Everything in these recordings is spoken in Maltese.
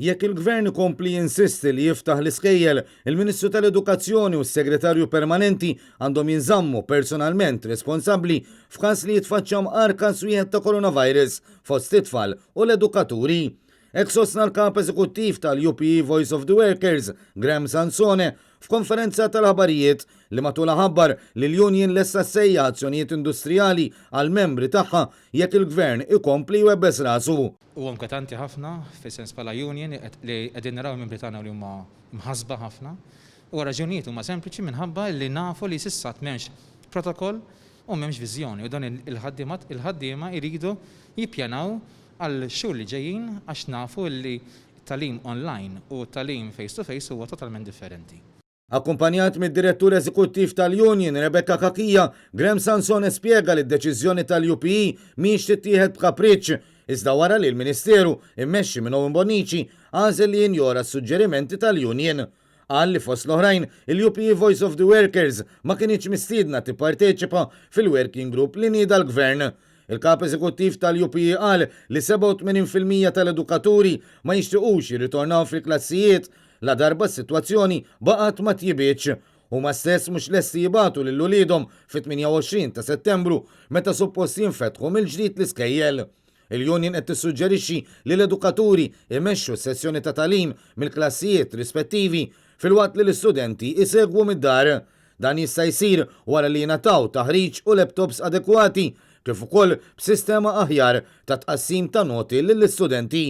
Jekk il-Gvern ikompli jinsisti li jiftaħ l-iskejjel, il-Ministru tal-Edukazzjoni u s-Segretarju Permanenti għandhom jinżammu personalment responsabbli f'każ li jitfaċċam arkas wieħed ta' coronavirus fost it-tfal u l-edukaturi. Hekk sostna l-Kap Eżekuttiv tal-UPE Voice of the Workers, Graham Sansone, f'konferenza tal-aħbarijiet li matul ħabbar li l-Union lesta sejja azzjonijiet industrijali għal membri tagħha jekk il-Gvern ikompli webbes rasu. U inkwetanti ħafna fis-sens bħala Union li qegħdin naraw membri tagħna li huma mħasba ħafna. U raġunijiet huma sempliċi minħabba li nafu li s'issa m'hemmx protokoll u m'hemmx viżjoni. U dan il-ħaddiema jridu jippjanaw għal xhur li ġejjin għax nafu li talim online u talim face to face huwa totalment differenti. Akkumpanjat mid-Direttur Eżekuttiv tal-Union, Rebecca Kakija, Graham Sansone spjega li d-deċiżjoni tal-UPE mhix tittieħed b'kapriċċ, iżda wara li l-Ministeru immexxi minn Owen Bonnici għażel li jinjora s-suġġerimenti tal-Union. Qal li fost l-oħrajn il-UPE Voice of the Workers ma kienx mistiedna tipparteċipa fil-working group li nieda l-Gvern. Il-Kap Eżekuttiv tal-UPE qal li 87% tal-edukaturi ma jixtiequx jirritornaw fil-klassijiet la darba s-sitwazzjoni baqgħet ma tjibitx u ma stess mhux lesti jibatu lil uliedhom fit-28 ta' Settembru meta suppost jinfetħu mill-ġdid l-iskejjel. Il-Union qed tissuġġerixxi li l-edukaturi imexxu s-sessjoni ta' talim mill-klassijiet rispettivi filwaqt li l-istudenti isegwu mid-dar. Dan jista' jsir wara li jingħataw taħriġ u laptops adekwati kif ukoll b'sistema aħjar ta' tqassim ta' noti lill-istudenti.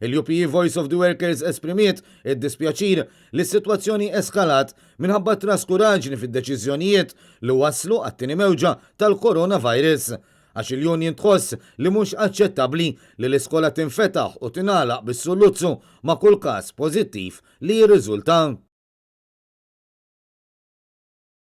Il-UPE Voice of the Workers esprimiet id-dispjaċir li s-sitwazzjoni eskalat minħabba traskuraġni fid-deċiżjonijiet li waslu għat-tieni mewġa tal-coronavirus. Għax il-Union tħoss li mhux aċċettabbli li l-iskola tinfetaħ u tingħalaq bis-sulluzzu ma' kull każ pożittiv li jirriżulta.